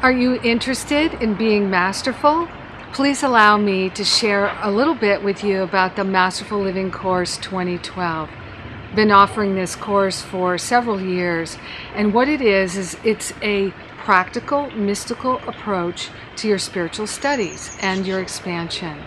Are you interested in being masterful? Please allow me to share a little bit with you about the Masterful Living Course 2012. Been offering this course for several years, and what it is it's a practical, mystical approach to your spiritual studies and your expansion.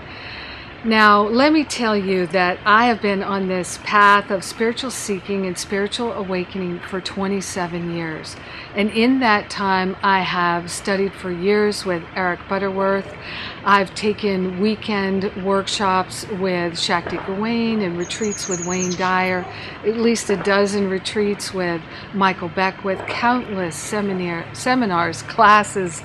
Now, let me tell you that I have been on this path of spiritual seeking and spiritual awakening for 27 years. And in that time, I have studied for years with Eric Butterworth. I've taken weekend workshops with Shakti Gawain and retreats with Wayne Dyer, at least a dozen retreats with Michael Beckwith, countless seminars, classes,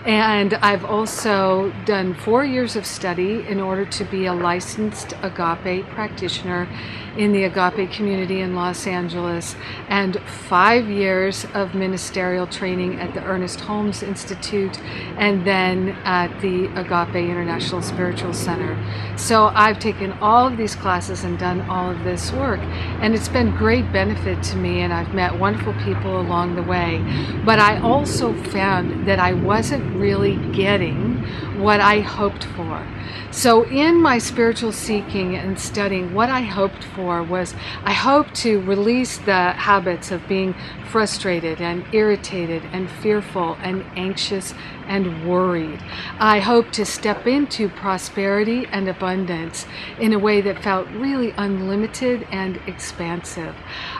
and I've also done 4 years of study in order to be a licensed agape practitioner in the agape community in Los Angeles, and 5 years of ministerial training at the Ernest Holmes Institute and then at the Agape International Spiritual Center. So I've taken all of these classes and done all of this work, and it's been great benefit to me, and I've met wonderful people along the way. But I also found that I wasn't really getting what I hoped for. So in my spiritual seeking and studying, what I hoped for was I hoped to release the habits of being frustrated and irritated and fearful and anxious and worried. I hoped to step into prosperity and abundance in a way that felt really unlimited and expansive.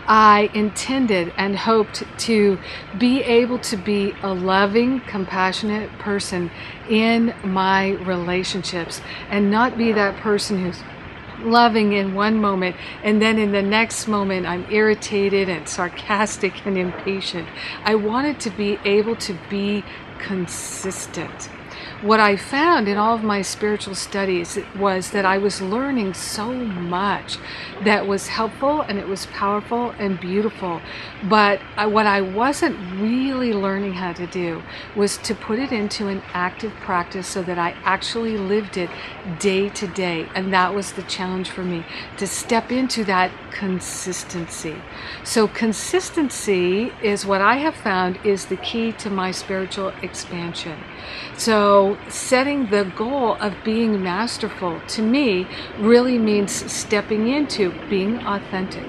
I intended and hoped to be able to be a loving, compassionate person in my relationships and not be that person who's loving in one moment and then in the next moment I'm irritated and sarcastic and impatient. I wanted to be able to be consistent. What I found in all of my spiritual studies was that I was learning so much that was helpful and it was powerful and beautiful. But what I wasn't really learning how to do was to put it into an active practice so that I actually lived it day to day. And that was the challenge for me, to step into that consistency. So consistency is what I have found is the key to my spiritual expansion. So setting the goal of being masterful to me really means stepping into being authentic,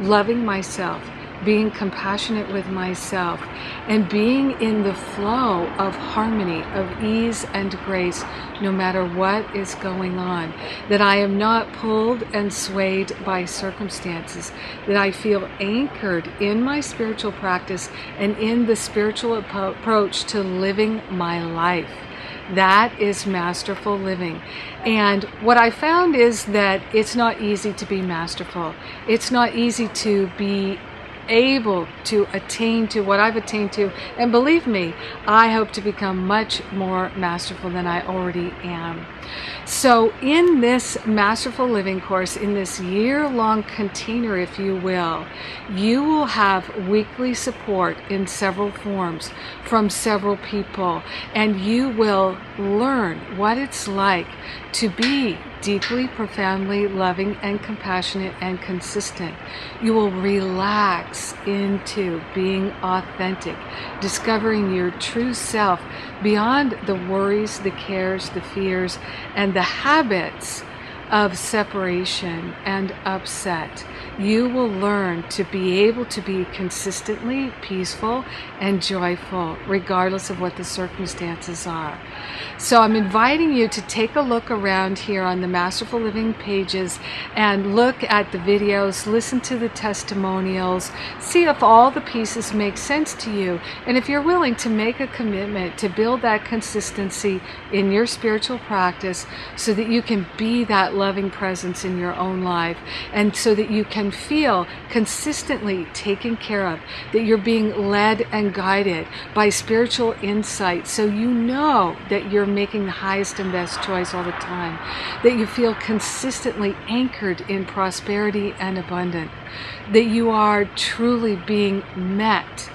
loving myself, being compassionate with myself, and being in the flow of harmony, of ease and grace, no matter what is going on. That I am not pulled and swayed by circumstances, that I feel anchored in my spiritual practice and in the spiritual approach to living my life. That is masterful living. And what I found is that it's not easy to be masterful. It's not easy to be able to attain to what I've attained to, and believe me, I hope to become much more masterful than I already am. So in this Masterful Living course, in this year-long container, if you will have weekly support in several forms from several people, and you will learn what it's like to be deeply, profoundly loving and compassionate and consistent. You will relax into being authentic, discovering your true self beyond the worries, the cares, the fears, and the habits of separation and upset. You will learn to be able to be consistently peaceful and joyful, regardless of what the circumstances are. So I'm inviting you to take a look around here on the Masterful Living pages and look at the videos, listen to the testimonials, see if all the pieces make sense to you, and if you're willing to make a commitment to build that consistency in your spiritual practice so that you can be that loving presence in your own life, and so that you can feel consistently taken care of, that you're being led and guided by spiritual insight, so you know that you're making the highest and best choice all the time, that you feel consistently anchored in prosperity and abundance, that you are truly being met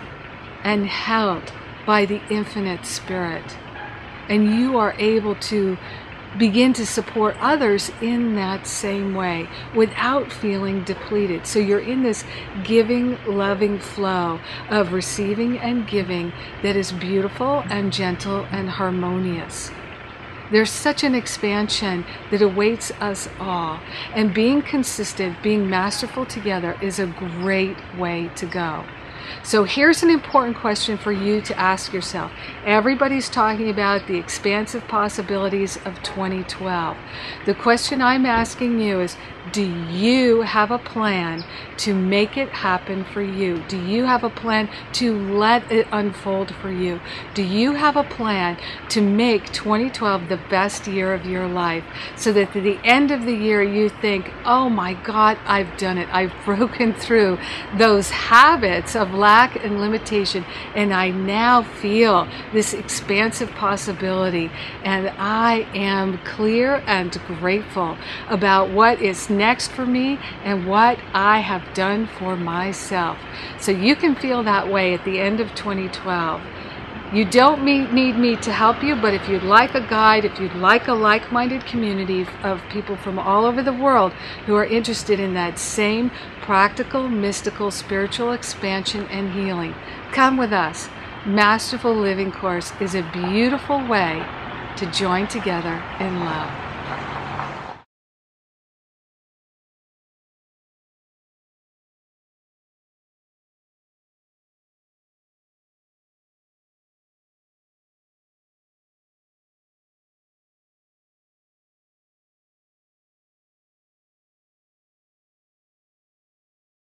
and held by the infinite spirit, and you are able to begin to support others in that same way without feeling depleted. So you're in this giving, loving flow of receiving and giving that is beautiful and gentle and harmonious. There's such an expansion that awaits us all, and being consistent, being masterful together is a great way to go. So here's an important question for you to ask yourself. Everybody's talking about the expansive possibilities of 2012. The question I'm asking you is, do you have a plan to make it happen for you? Do you have a plan to let it unfold for you? Do you have a plan to make 2012 the best year of your life, so that at the end of the year you think, oh my God, I've done it. I've broken through those habits of lack and limitation, and I now feel this expansive possibility, and I am clear and grateful about what is next for me and what I have done for myself. So you can feel that way at the end of 2012. You don't need me to help you, but if you'd like a guide, if you'd like a like-minded community of people from all over the world who are interested in that same practical, mystical, spiritual expansion and healing, come with us. Masterful Living course is a beautiful way to join together in love.